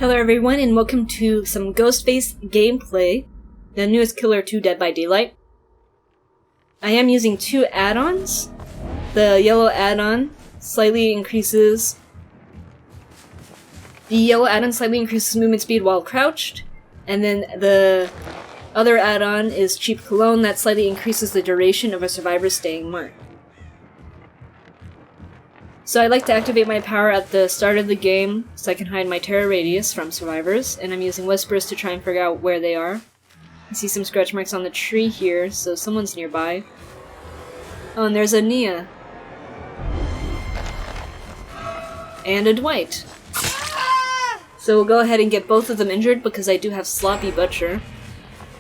Hello everyone and welcome to some Ghostface gameplay, the newest Killer 2 Dead by Daylight. I am using two add-ons. The yellow add-on slightly increases movement speed while crouched, and then the other add-on is cheap cologne that slightly increases the duration of a survivor's staying mark. So I like to activate my power at the start of the game so I can hide my terror radius from survivors, and I'm using whispers to try and figure out where they are. I see some scratch marks on the tree here, so someone's nearby. Oh, and there's a Nia. And a Dwight. So we'll go ahead and get both of them injured because I do have Sloppy Butcher.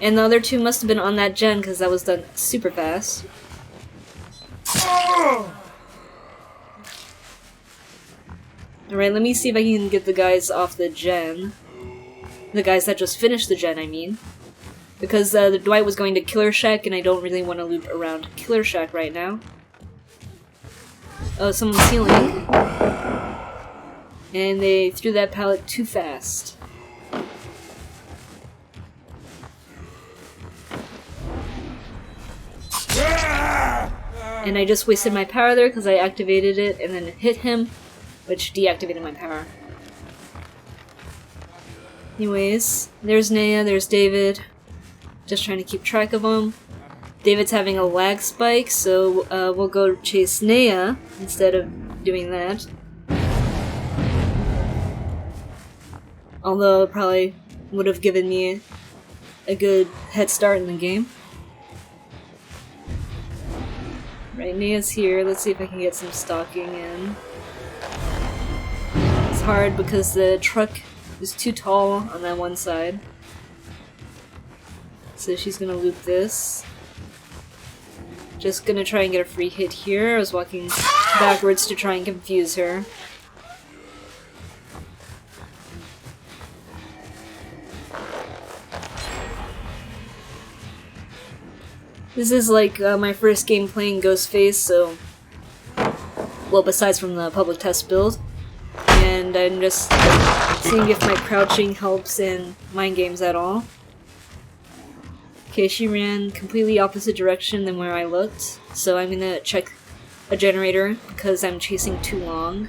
And the other two must have been on that gen because that was done super fast. Alright, let me see if I can get the guys off the gen. The guys that just finished the gen, I mean. Because the Dwight was going to Killer Shack, and I don't really want to loop around Killer Shack right now. Oh, someone's healing. And they threw that pallet too fast. And I just wasted my power there because I activated it and then it hit him, which deactivated my power. Anyways, there's Naya, there's David. Just trying to keep track of them. David's having a lag spike, so we'll go chase Naya instead of doing that. Although it probably would have given me a good head start in the game. Right, Naya's here. Let's see if I can get some stalking in. It's hard because the truck is too tall on that one side. So she's gonna loop this. Just gonna try and get a free hit here. I was walking backwards to try and confuse her. This is like my first game playing Ghostface, so... Well, besides from the public test build. And I'm just seeing if my crouching helps in mind games at all. Okay, she ran completely opposite direction than where I looked, so I'm gonna check a generator because I'm chasing too long.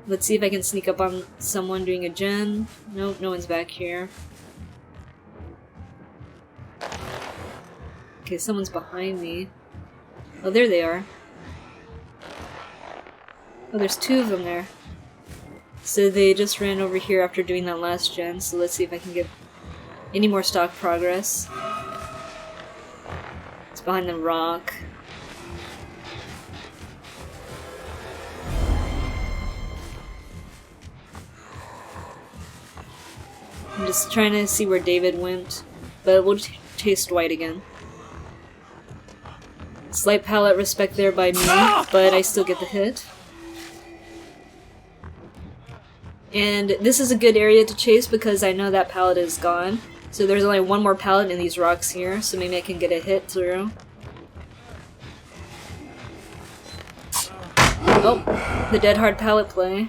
Let's see if I can sneak up on someone doing a gen. Nope, no one's back here. Okay, someone's behind me. Oh, there they are. Oh, there's two of them there. So they just ran over here after doing that last gen, so let's see if I can get any more stock progress. It's behind the rock. I'm just trying to see where David went, but we'll chase Dwight again. Slight pallet respect there by me, but I still get the hit. And this is a good area to chase because I know that pallet is gone. So there's only one more pallet in these rocks here, so maybe I can get a hit through. Oh, the dead hard pallet play.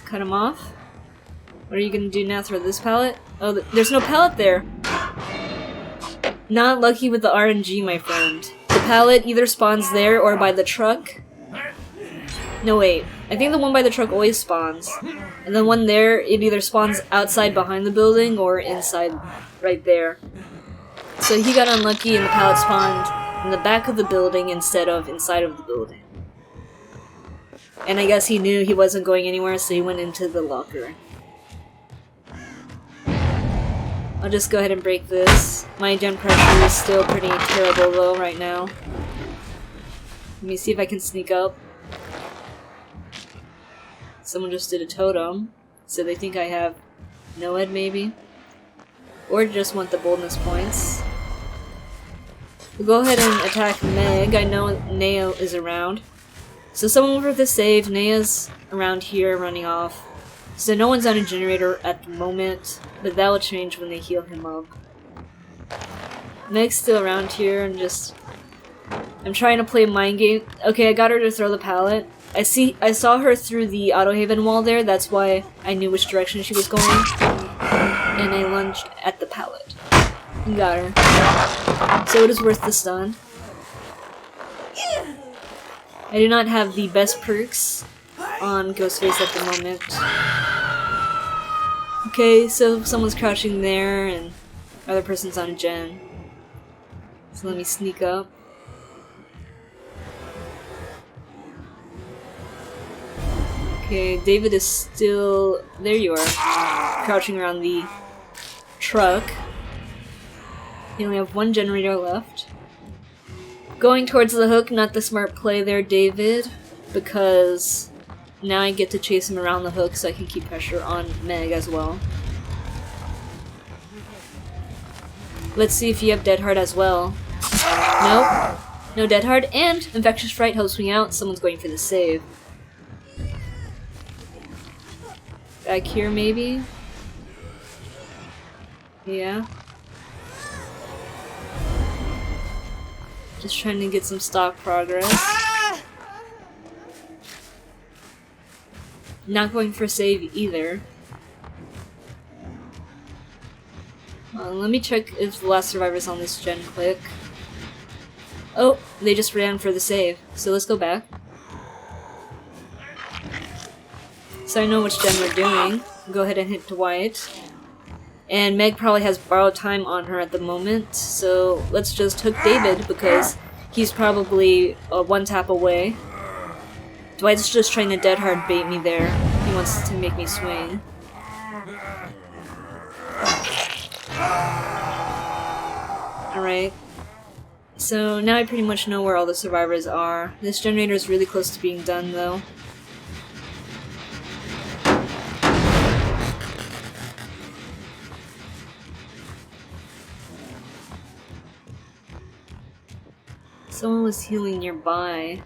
Cut him off. What are you gonna do now? Throw this pallet? Oh, there's no pallet there! Not lucky with the RNG, my friend. The pallet either spawns there or by the truck. No, wait. I think the one by the truck always spawns. And the one there, it either spawns outside behind the building or inside right there. So he got unlucky and the pallet spawned in the back of the building instead of inside of the building. And I guess he knew he wasn't going anywhere, so he went into the locker. I'll just go ahead and break this. My gen pressure is still pretty terrible though right now. Let me see if I can sneak up. Someone just did a totem, so they think I have Noed maybe? Or just want the boldness points. We'll go ahead and attack Meg. I know Naya is around. So someone over the save. Naya's around here running off. So no one's on a generator at the moment, but that will change when they heal him up. Meg's still around here and just... I'm trying to play mind game. Okay, I got her to throw the pallet. I saw her through the auto-haven wall there, that's why I knew which direction she was going. And I lunged at the pallet. And got her. So it is worth the stun. I do not have the best perks on Ghostface at the moment. Okay, so someone's crouching there and other person's on a gen. So let me sneak up. Okay, David is still... There you are. Crouching around the truck. You only have one generator left. Going towards the hook, not the smart play there, David. Because now I get to chase him around the hook so I can keep pressure on Meg as well. Let's see if you have Dead Hard as well. Nope. No Dead Hard, and Infectious Fright helps me out. Someone's going for the save. Back here, maybe? Yeah. Just trying to get some stock progress. Not going for save either. Let me check if the last survivor's on this gen quick. Oh, they just ran for the save. So let's go back. So I know which gen we're doing. Go ahead and hit Dwight. And Meg probably has borrowed time on her at the moment, so let's just hook David because he's probably one tap away. Dwight's just trying to dead hard bait me there. He wants to make me swing. Alright. So now I pretty much know where all the survivors are. This generator is really close to being done though. Someone was healing nearby.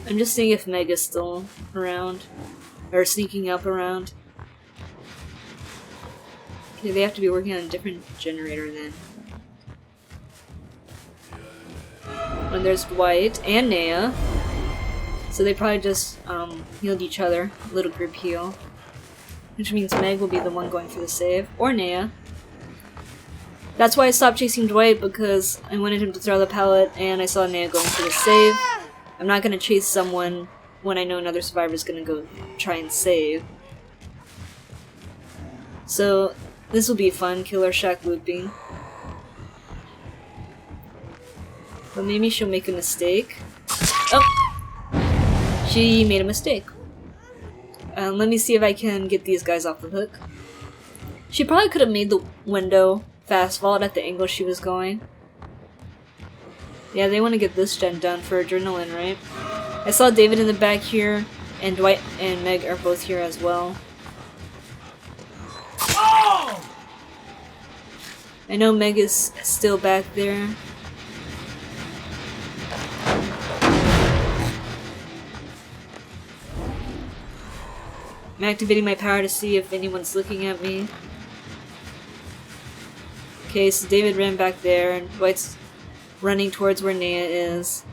I'm just seeing if Meg is still around. Or sneaking up around. Okay, they have to be working on a different generator then. And there's Dwight and Naya. So they probably just healed each other. Little group heal. Which means Meg will be the one going for the save. Or Naya. That's why I stopped chasing Dwight, because I wanted him to throw the pallet and I saw Naya going for the save. I'm not gonna chase someone when I know another survivor is gonna go try and save. So this will be fun, Killer Shack looping. But maybe she'll make a mistake. Oh! She made a mistake. Let me see if I can get these guys off the hook. She probably could have made the window fast vault at the angle she was going. Yeah, they want to get this gen done for adrenaline, right? I saw David in the back here, and Dwight and Meg are both here as well. Oh! I know Meg is still back there. I'm activating my power to see if anyone's looking at me. Okay, so David ran back there, and Dwight's running towards where Naya is.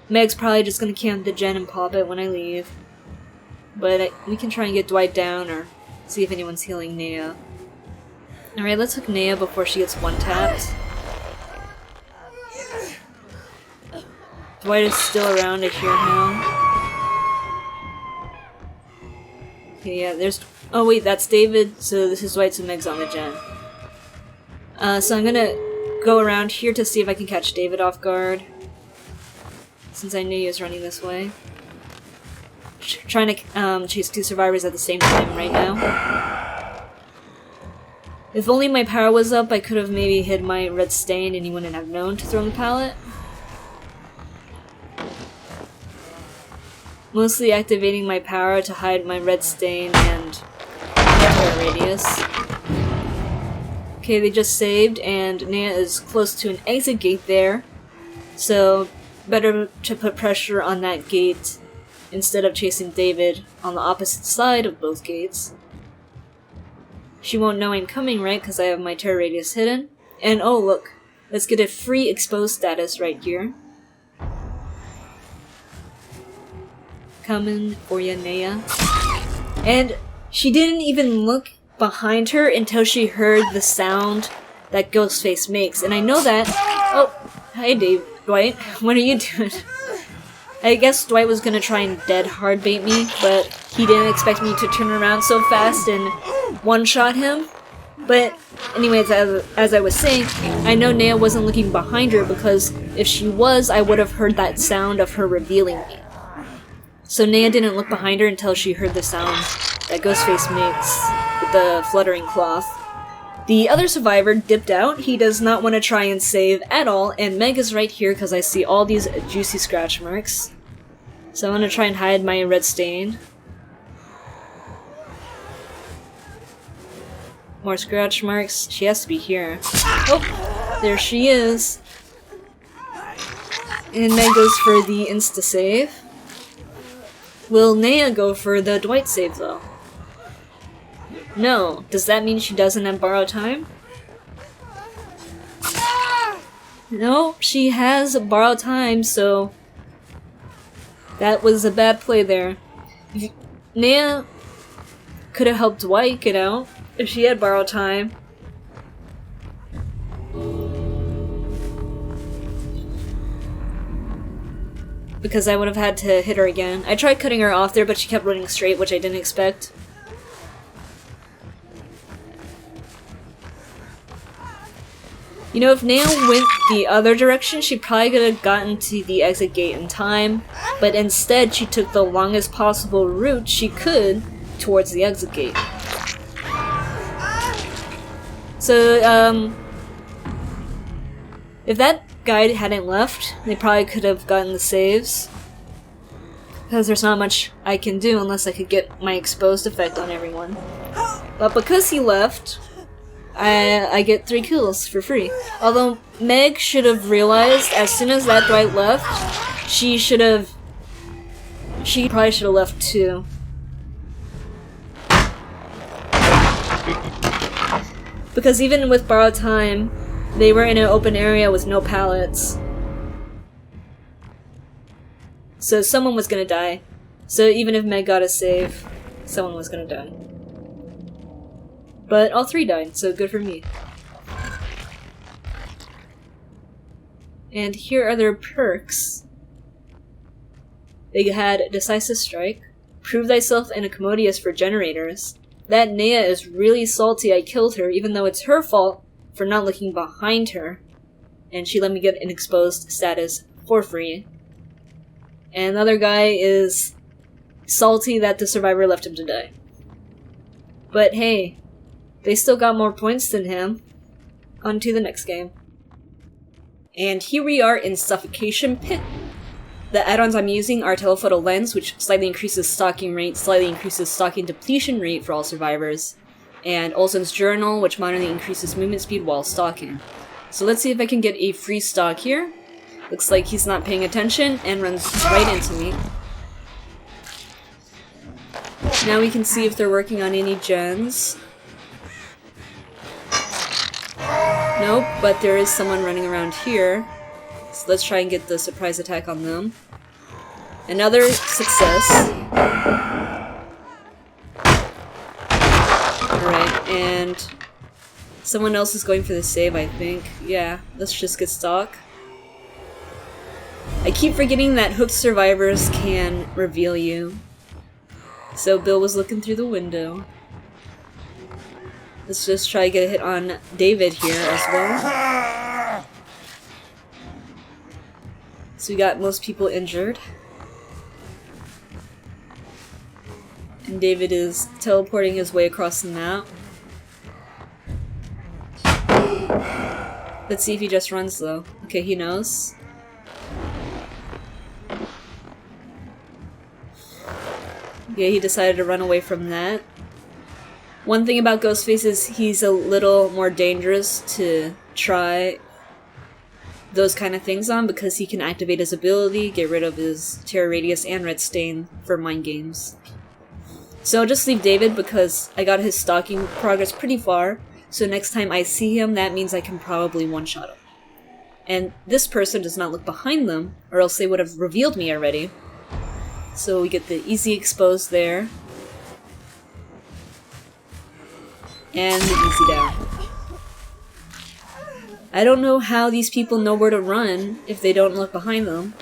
Meg's probably just gonna camp the gen and pop it when I leave. But we can try and get Dwight down, or see if anyone's healing Naya. Alright, let's hook Naya before she gets one-tapped. Dwight is still around, I hear him. Okay, yeah, there's... Oh wait, that's David, so this is Dwight, so Meg's on the gen. So I'm gonna go around here to see if I can catch David off guard. Since I knew he was running this way. Trying to chase two survivors at the same time right now. If only my power was up, I could have maybe hid my red stain and he wouldn't have known to throw the pallet. Mostly activating my power to hide my red stain and radius. Okay, they just saved, and Naya is close to an exit gate there. So, better to put pressure on that gate instead of chasing David on the opposite side of both gates. She won't know I'm coming, right? Because I have my terror radius hidden. And oh look, let's get a free exposed status right here. Coming for ya, Nea. And she didn't even look behind her until she heard the sound that Ghostface makes. And I know that... Oh, hi Dwight. What are you doing? I guess Dwight was gonna try and dead hard bait me, but he didn't expect me to turn around so fast and one-shot him. But anyways, as I was saying, I know Nea wasn't looking behind her because if she was, I would have heard that sound of her revealing me. So Nea didn't look behind her until she heard the sound that Ghostface makes with the fluttering cloth. The other survivor dipped out. He does not want to try and save at all, and Meg is right here because I see all these juicy scratch marks. So I'm going to try and hide my red stain. More scratch marks. She has to be here. Oh, there she is. And Meg goes for the insta-save. Will Nea go for the Dwight save, though? No. Does that mean she doesn't have borrowed time? No, she has borrowed time, so... that was a bad play there. Nea could have helped Dwight get out if she had borrowed time. Because I would have had to hit her again. I tried cutting her off there, but she kept running straight, which I didn't expect. You know, if Nea went the other direction, she probably could have gotten to the exit gate in time, but instead she took the longest possible route she could towards the exit gate. So, if that guy hadn't left, they probably could have gotten the saves. Because there's not much I can do unless I could get my exposed effect on everyone. But because he left, I get 3 kills for free. Although Meg should have realized as soon as that Dwight left, she probably should have left too. Because even with borrowed time, they were in an open area with no pallets. So someone was gonna die. So even if Meg got a save, someone was gonna die. But all 3 died, so good for me. And here are their perks. They had Decisive Strike, Prove Thyself and a Commodious for Generators. That Nea is really salty I killed her, even though it's her fault for not looking behind her. And she let me get an exposed status for free. And another guy is salty that the survivor left him to die. But hey, they still got more points than him. On to the next game. And here we are in Suffocation Pit. The add-ons I'm using are Telephoto Lens, which slightly increases stalking rate, slightly increases stalking depletion rate for all survivors, and Olsen's Journal, which moderately increases movement speed while stalking. So let's see if I can get a free stalk here. Looks like he's not paying attention and runs right into me. Now we can see if they're working on any gens. Nope, but there is someone running around here. So let's try and get the surprise attack on them. Another success. Alright, and someone else is going for the save, I think. Yeah, let's just get stalk. I keep forgetting that hooked survivors can reveal you. So Bill was looking through the window. Let's just try to get a hit on David here as well. So we got most people injured. And David is teleporting his way across the map. Let's see if he just runs though. Okay, he knows. Yeah, he decided to run away from that. One thing about Ghostface is he's a little more dangerous to try those kind of things on because he can activate his ability, get rid of his Terror Radius and Red Stain for mind games. So I'll just leave David because I got his stalking progress pretty far, so next time I see him, that means I can probably one-shot him. And this person does not look behind them, or else they would have revealed me already. So we get the easy expose there. And the easy down. I don't know how these people know where to run if they don't look behind them.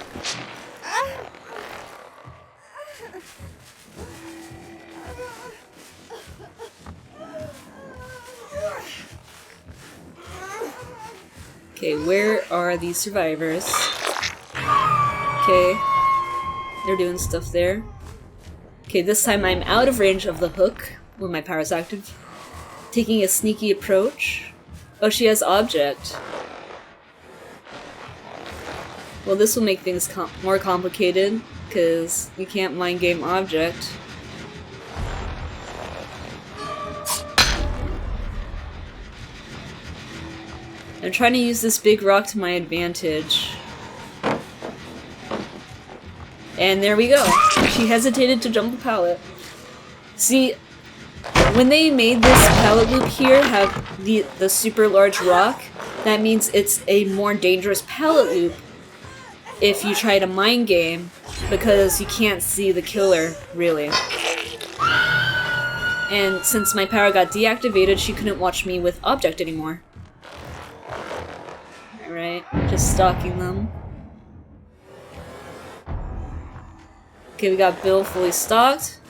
Okay, where are these survivors? Okay, they're doing stuff there. Okay, this time I'm out of range of the hook when my power is active. Taking a sneaky approach. Oh, she has object. Well, this will make things more complicated, because you can't mind game object. I'm trying to use this big rock to my advantage. And there we go. She hesitated to jump the pallet. See, when they made this pallet loop here have the super large rock, that means it's a more dangerous pallet loop if you try to mind game, because you can't see the killer, really. And since my power got deactivated, she couldn't watch me with object anymore. Alright, just stalking them. Okay, we got Bill fully stalked.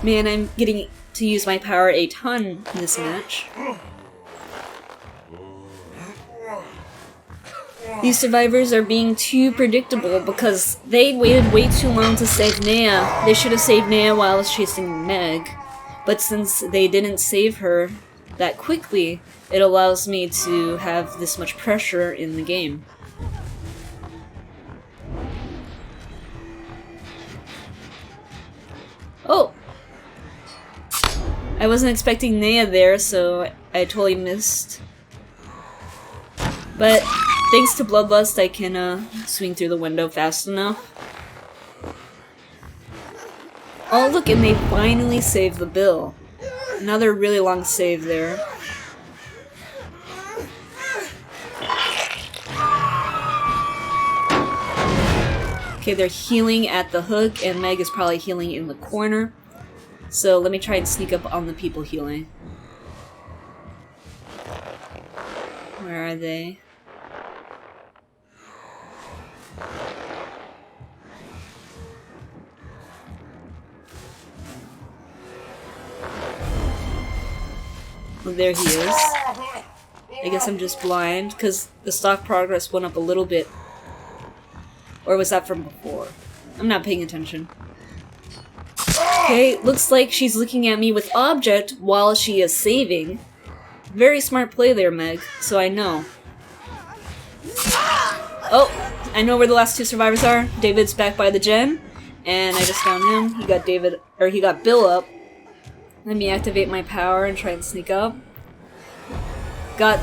Man, I'm getting to use my power a ton in this match. These survivors are being too predictable because they waited way too long to save Nea. They should have saved Nea while I was chasing Meg. But since they didn't save her that quickly, it allows me to have this much pressure in the game. Oh! I wasn't expecting Nea there, so I totally missed. But thanks to Bloodlust, I can swing through the window fast enough. Oh look, and they finally saved the Bill. Another really long save there. Okay, they're healing at the hook, and Meg is probably healing in the corner. So let me try and sneak up on the people healing. Where are they? Well, there he is. I guess I'm just blind, because the stock progress went up a little bit. Or was that from before? I'm not paying attention. Okay, looks like she's looking at me with object while she is saving. Very smart play there, Meg, so I know. Oh, I know where the last two survivors are. David's back by the gen, and I just found him. He got Bill up. Let me activate my power and try and sneak up. Got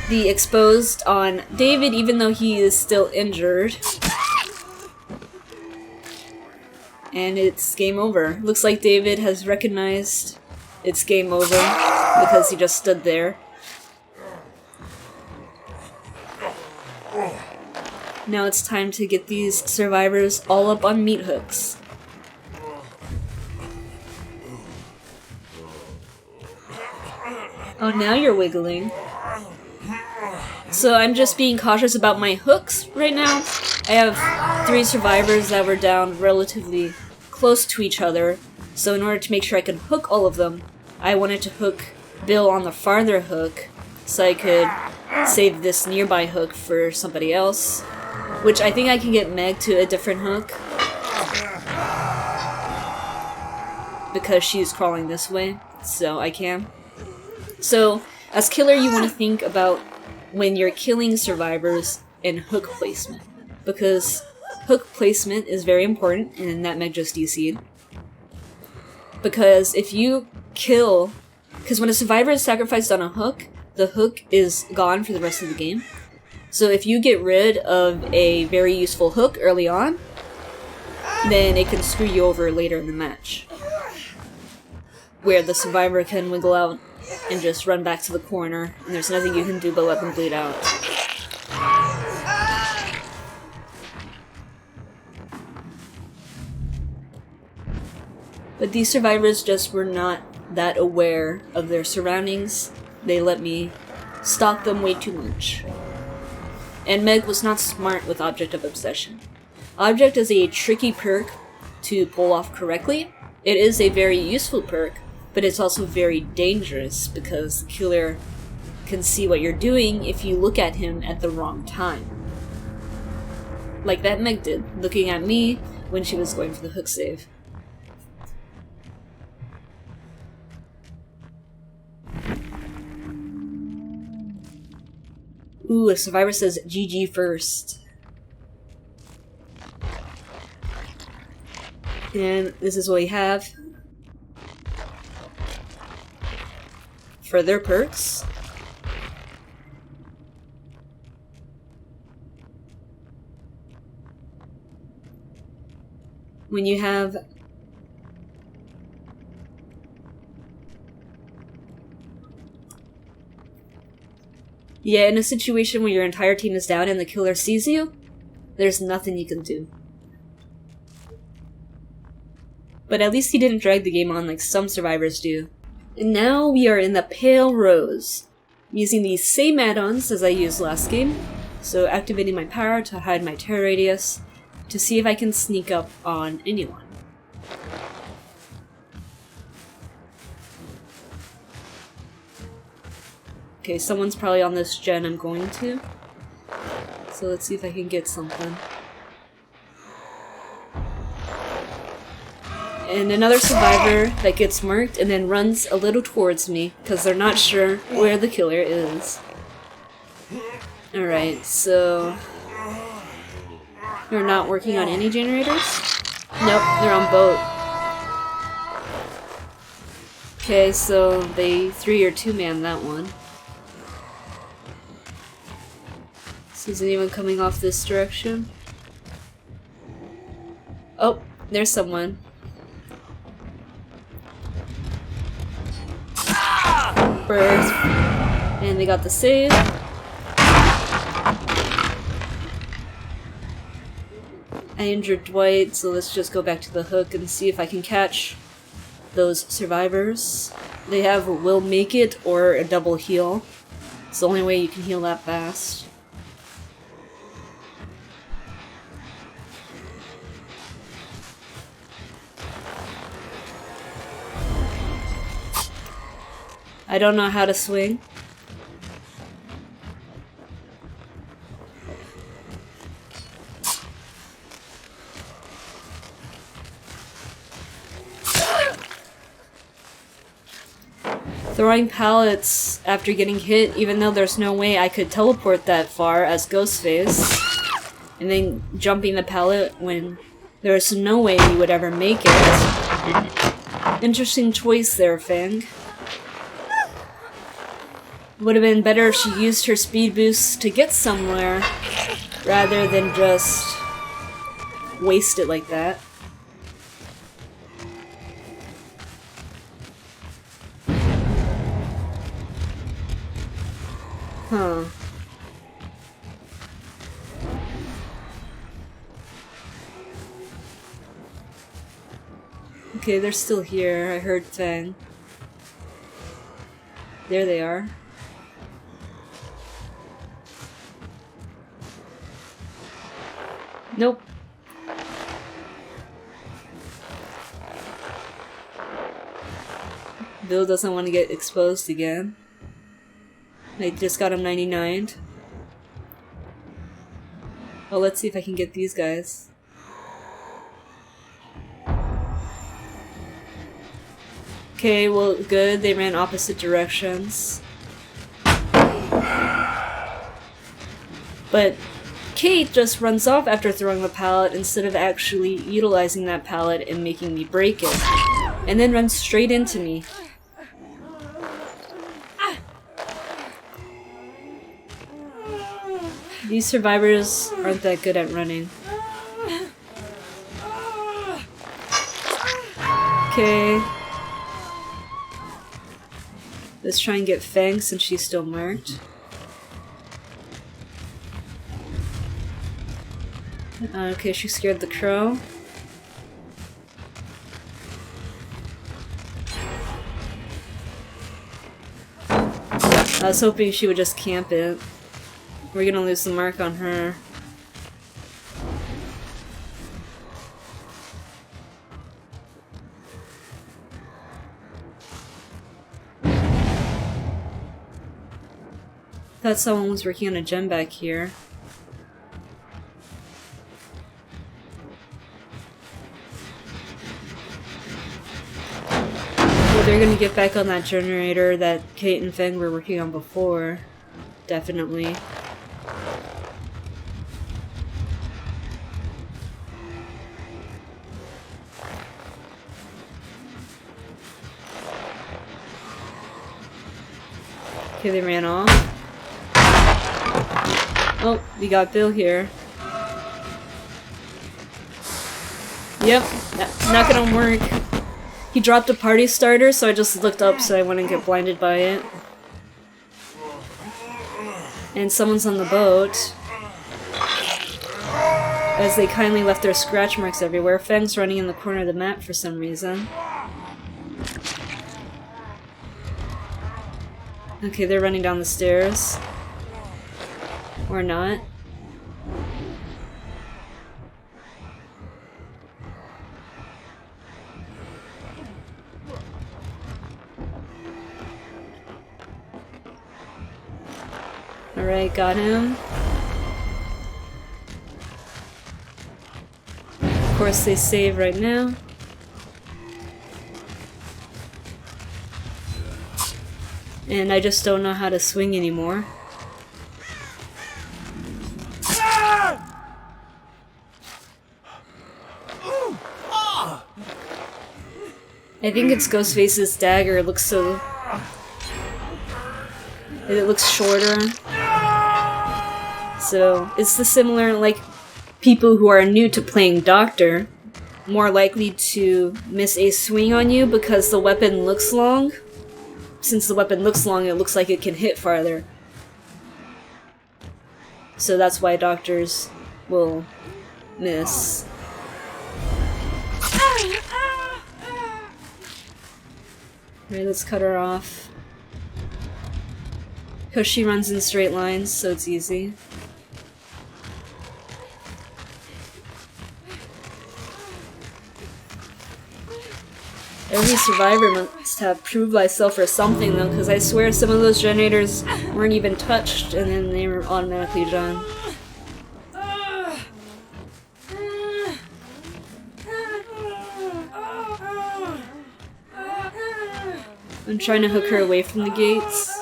the exposed on David, even though he is still injured. And it's game over. Looks like David has recognized it's game over because he just stood there. Now it's time to get these survivors all up on meat hooks. Oh, now you're wiggling. So I'm just being cautious about my hooks right now. I have 3 survivors that were down relatively close to each other, so in order to make sure I could hook all of them, I wanted to hook Bill on the farther hook so I could save this nearby hook for somebody else, which I think I can get Meg to a different hook because she's crawling this way, so I can. So, as killer, you want to think about when you're killing survivors in hook placement, because hook placement is very important, and that Meg just DC'd. Because if you kill... Because when a survivor is sacrificed on a hook, the hook is gone for the rest of the game. So if you get rid of a very useful hook early on, then it can screw you over later in the match. Where the survivor can wiggle out and just run back to the corner, and there's nothing you can do but let them bleed out. But these survivors just were not that aware of their surroundings. They let me stalk them way too much. And Meg was not smart with Object of Obsession. Object is a tricky perk to pull off correctly. It is a very useful perk, but it's also very dangerous because the killer can see what you're doing if you look at him at the wrong time. Like that Meg did, looking at me when she was going for the hook save. Ooh, a survivor says GG first. And this is what we have for their perks. When you have in a situation where your entire team is down and the killer sees you, there's nothing you can do. But at least he didn't drag the game on like some survivors do. And now we are in the Pale Rose. I'm using these same add-ons as I used last game, so activating my power to hide my terror radius to see if I can sneak up on anyone. Okay, someone's probably on this gen I'm going to. So let's see if I can get something. And another survivor that gets marked and then runs a little towards me because they're not sure where the killer is. Alright, so they're not working on any generators? Nope, they're on boat. Okay, so they 3 or 2-man that one. So is anyone coming off this direction? Oh, there's someone. Burst. And they got the save. I injured Dwight, so let's just go back to the hook and see if I can catch those survivors. They have Will Make It or a double heal. It's the only way you can heal that fast. I don't know how to swing. Throwing pallets after getting hit, even though there's no way I could teleport that far as Ghostface, and then jumping the pallet when there's no way you would ever make it. Interesting choice there, Fang. Would have been better if she used her speed boost to get somewhere, rather than just waste it like that. Huh. Okay, they're still here. I heard Fang. There they are. Nope. Bill doesn't want to get exposed again. I just got him 99'd. Well, let's see if I can get these guys. Okay, well, good. They ran opposite directions. But Kate just runs off after throwing the pallet instead of actually utilizing that pallet and making me break it. And then runs straight into me. These survivors aren't that good at running. Okay. Let's try and get Fang since she's still marked. Okay, she scared the crow. I was hoping she would just camp it. We're gonna lose the mark on her. Thought someone was working on a gem back here. Well, they're gonna get back on that generator that Kate and Feng were working on before. Definitely. Okay, they ran off. Oh, we got Bill here. Yep, not gonna work. He dropped a party starter, so I just looked up so I wouldn't get blinded by it. And someone's on the boat. As they kindly left their scratch marks everywhere. Feng's running in the corner of the map for some reason. Okay, they're running down the stairs. Or not. Alright, got him. Of course they save right now. And I just don't know how to swing anymore. I think it's Ghostface's dagger. It looks so... It looks shorter. So, it's the similar, like, people who are new to playing Doctor, more likely to miss a swing on you because the weapon looks long. Since the weapon looks long, it looks like it can hit farther. So that's why Doctors will miss. Alright, let's cut her off. Because she runs in straight lines, so it's easy. Every survivor must have proved thyself or something, though, because I swear some of those generators weren't even touched, and then they were automatically done. I'm trying to hook her away from the gates.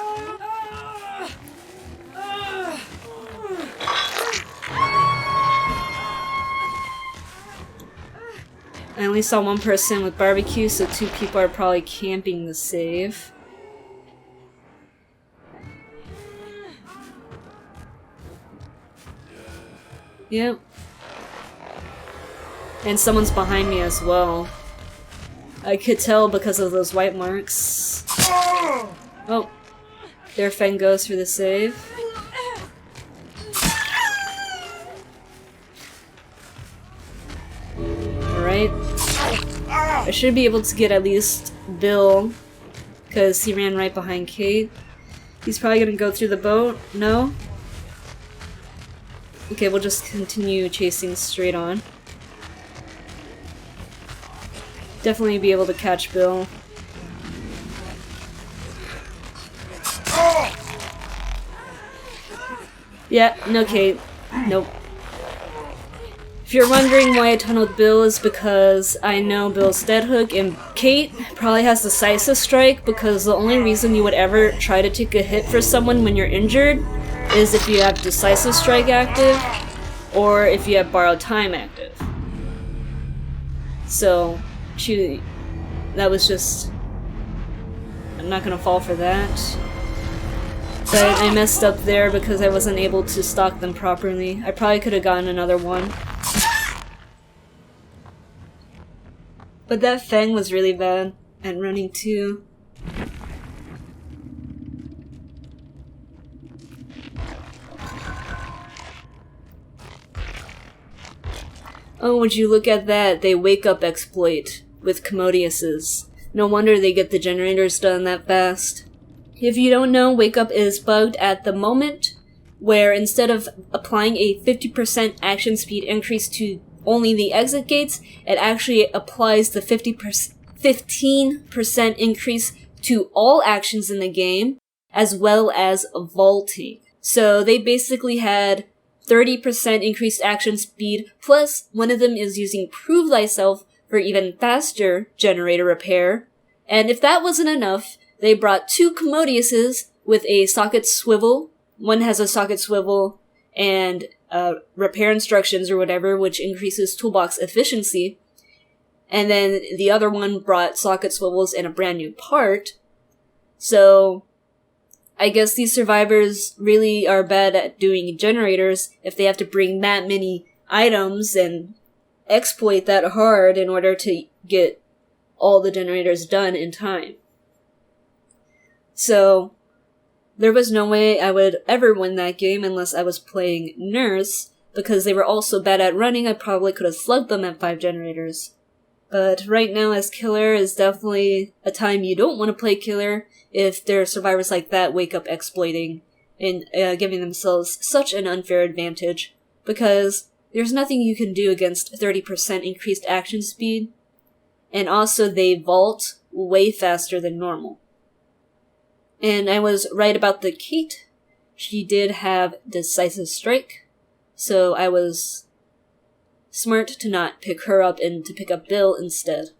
I only saw one person with barbecue, so 2 people are probably camping the save. Yep. And someone's behind me as well. I could tell because of those white marks. Oh. There Feng goes for the save. Alright. I should be able to get at least Bill, because he ran right behind Kate. He's probably gonna go through the boat. No? Okay, we'll just continue chasing straight on. Definitely be able to catch Bill. Yeah, no Kate. Nope. If you're wondering why I tunneled Bill, is because I know Bill's dead hook, and Kate probably has decisive strike, because the only reason you would ever try to take a hit for someone when you're injured is if you have decisive strike active, or if you have borrowed time active. So, that was just... I'm not gonna fall for that. But I messed up there because I wasn't able to stock them properly. I probably could have gotten another one. But that Fang was really bad at running too. Oh, would you look at that? They wake up exploit with Commodiouses. No wonder they get the generators done that fast. If you don't know, Wake Up is bugged at the moment, where instead of applying a 50% action speed increase to only the exit gates, it actually applies the 15% increase to all actions in the game, as well as vaulting. So they basically had 30% increased action speed, plus one of them is using Prove Thyself for even faster generator repair. And if that wasn't enough, they brought 2 Commodiouses with a socket swivel. One has a socket swivel and repair instructions or whatever, which increases toolbox efficiency. And then the other one brought socket swivels and a brand new part. So I guess these survivors really are bad at doing generators if they have to bring that many items and exploit that hard in order to get all the generators done in time. So there was no way I would ever win that game unless I was playing Nurse, because they were all so bad at running I probably could have slugged them at 5 generators. But right now as Killer is definitely a time you don't want to play Killer if there are survivors like that wake up exploiting and giving themselves such an unfair advantage, because there's nothing you can do against 30% increased action speed, and also they vault way faster than normal. And I was right about the Kate. She did have Decisive Strike, so I was smart to not pick her up and to pick up Bill instead.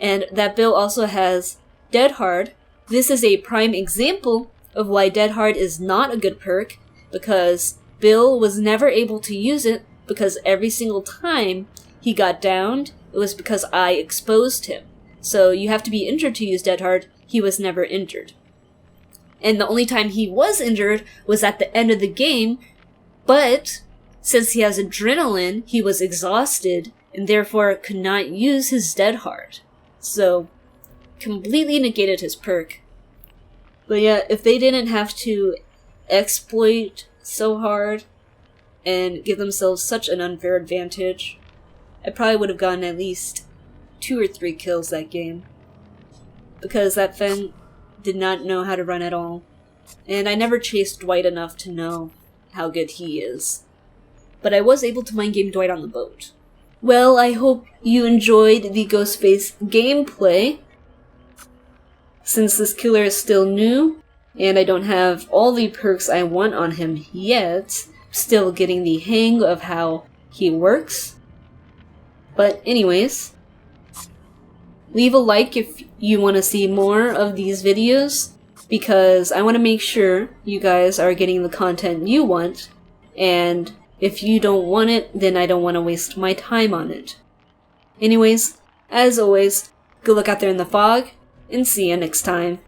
And that Bill also has Dead Hard. This is a prime example of why Dead Hard is not a good perk, because Bill was never able to use it because every single time he got downed, it was because I exposed him. So you have to be injured to use Dead Hard. He was never injured. And the only time he was injured was at the end of the game, but since he has adrenaline, he was exhausted and therefore could not use his Dead Hard. So, completely negated his perk. But yeah, if they didn't have to exploit so hard and give themselves such an unfair advantage, I probably would have gotten at least 2 or 3 kills that game. Because that Fen did not know how to run at all. And I never chased Dwight enough to know how good he is. But I was able to mind game Dwight on the boat. Well, I hope you enjoyed the Ghostface gameplay. Since this killer is still new, and I don't have all the perks I want on him yet, still getting the hang of how he works. But anyways, leave a like if you want to see more of these videos, because I want to make sure you guys are getting the content you want, and if you don't want it, then I don't want to waste my time on it. Anyways, as always, good luck out there in the fog, and see you next time.